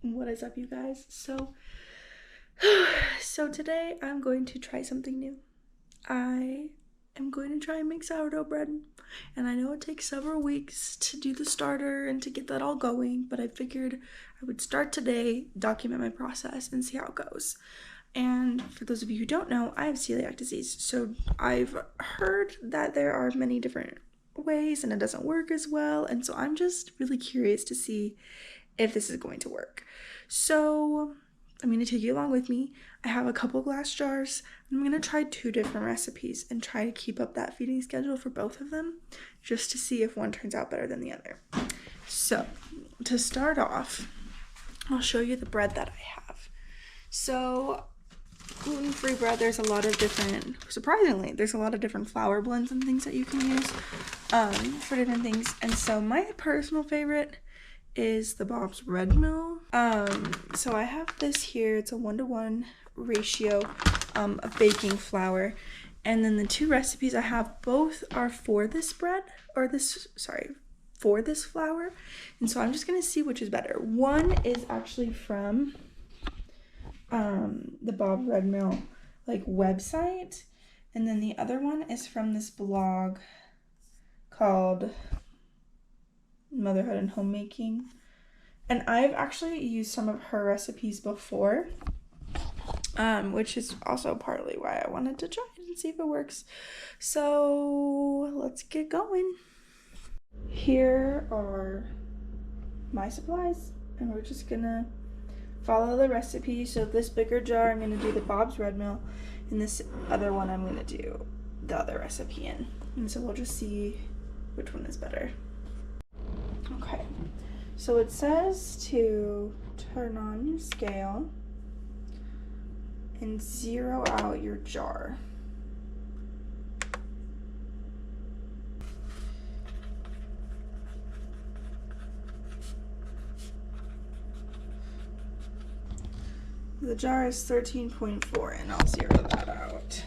What is up, you guys? So today I'm going to try something new. I am going to try and make sourdough bread, and I know it takes several weeks to do the starter and to get that all going, but I figured I would start today, document my process, and see how it goes. And for those of you who don't know, I have celiac disease, so I've heard that there are many different ways and it doesn't work as well, and so I'm just really curious to see if this is going to work. So I'm going to take you along with me. I have a couple glass jars. I'm going to try 2 different recipes and try to keep up that feeding schedule for both of them just to see if one turns out better than the other. So to start off, I'll show you the bread that I have. So gluten-free bread, there's a lot of different, surprisingly, there's a lot of different flour blends and things that you can use for different things. And so my personal favorite is the Bob's Red Mill. So I have this here. It's a 1-to-1 ratio of baking flour. And then the 2 recipes I have, both are for this bread, for this flour. And so I'm just gonna see which is better. One is actually from the Bob's Red Mill website, and then the other one is from this blog called Motherhood and Homemaking. And I've actually used some of her recipes before, which is also partly why I wanted to try it and see if it works. So let's get going. Here are my supplies, and we're just gonna follow the recipe. So this bigger jar, I'm gonna do the Bob's Red Mill, and this other one I'm gonna do the other recipe in. And so we'll just see which one is better. Okay, so it says to turn on your scale and 0 out your jar. The jar is 13.4, and I'll 0 that out.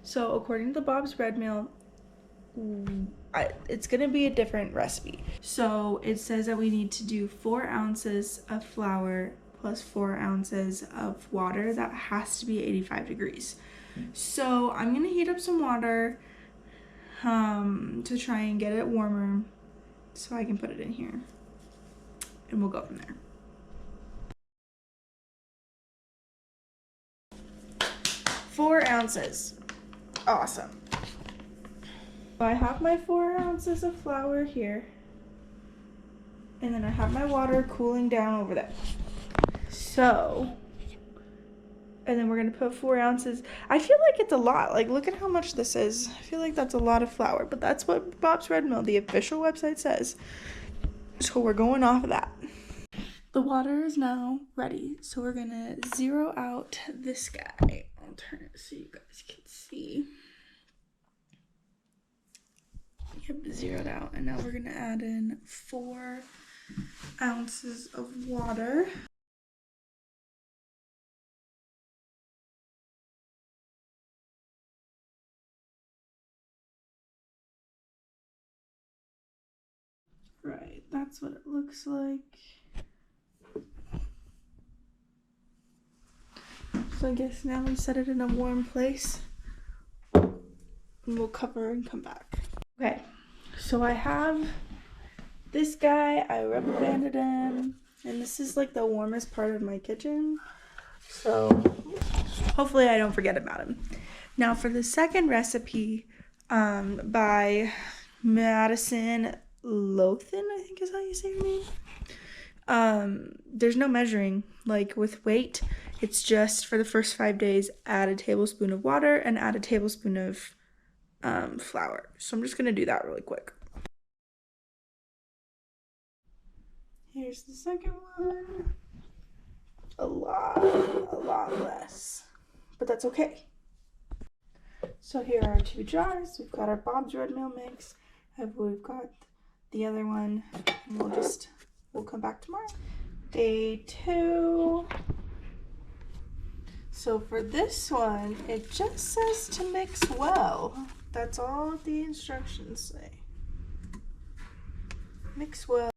So according to Bob's Red Mill, it's gonna be a different recipe. So it says that we need to do 4 ounces of flour plus 4 ounces of water. That has to be 85 degrees. So I'm gonna heat up some water to try and get it warmer so I can put it in here, and we'll go from there. 4 ounces. Awesome. I have my 4 ounces of flour here, and then I have my water cooling down over there. So, and then we're gonna put 4 ounces. I feel like it's a lot. Like, look at how much this is. I feel like that's a lot of flour, but that's what Bob's Red Mill, the official website, says. So we're going off of that. The water is now ready, so we're gonna 0 out this guy. I'll turn it so you guys can see. Yep, 0'd out, and now we're gonna add in 4 ounces of water. Right, that's what it looks like. So I guess now we set it in a warm place, and we'll cover and come back. Okay, so I have this guy. I rubber banded him, and this is like the warmest part of my kitchen, so hopefully I don't forget about him. Now for the second recipe, by Madison Lothan, I think is how you say her name. There's no measuring, like with weight. It's just for the first 5 days, add a tablespoon of water and add a tablespoon of flour. So I'm just gonna do that really quick. Here's the second one. A lot less, but that's okay. So here are our 2 jars. We've got our Bob's Red Mill mix. We've got the other one, and we'll come back tomorrow. Day 2. So for this one, it just says to mix well. That's all the instructions say. Mix well.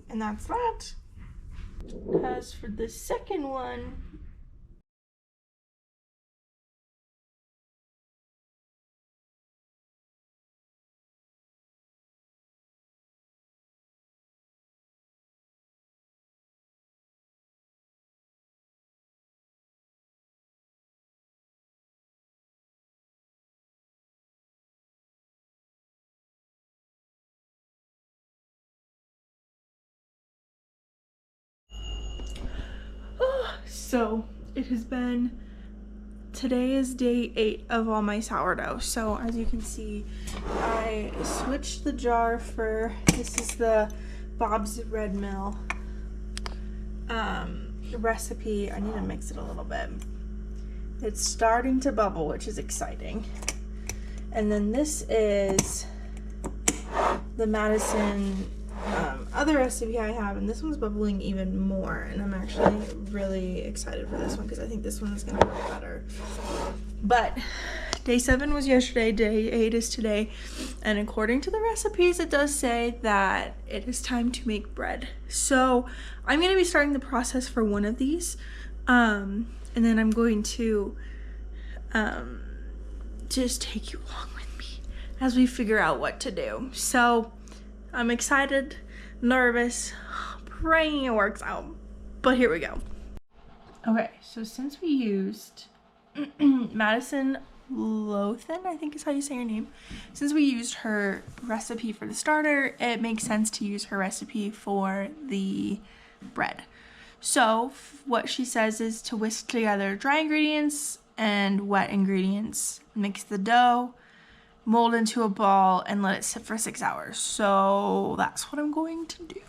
And that's that. As for the second one, so it has been, today is day 8 of all my sourdough. So as you can see, I switched the jar for, this is the Bob's Red Mill recipe. I need to mix it a little bit. It's starting to bubble, which is exciting. And then this is the Madison other recipe I have, and this one's bubbling even more, and I'm actually really excited for this one because I think this one is gonna work better. But day 7 was yesterday, day 8 is today, and according to the recipes it does say that it is time to make bread. So I'm gonna be starting the process for one of these, and then I'm going to just take you along with me as we figure out what to do. So I'm excited, nervous, praying it works out, but here we go. Okay, so since we used Madison Lothan, I think is how you say her name, since we used her recipe for the starter, it makes sense to use her recipe for the bread. So what she says is to whisk together dry ingredients and wet ingredients, mix the dough, mold into a ball, and let it sit for 6 hours. So that's what I'm going to do.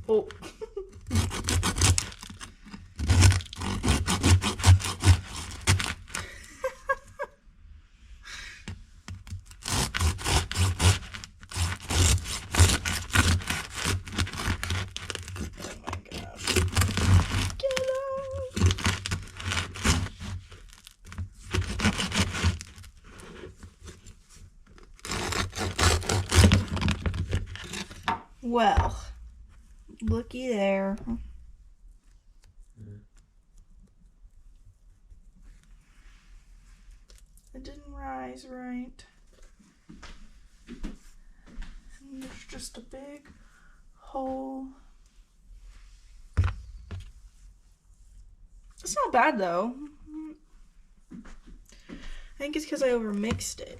Oh. Well, looky there. It didn't rise right. And there's just a big hole. It's not bad though. think it's because I overmixed it.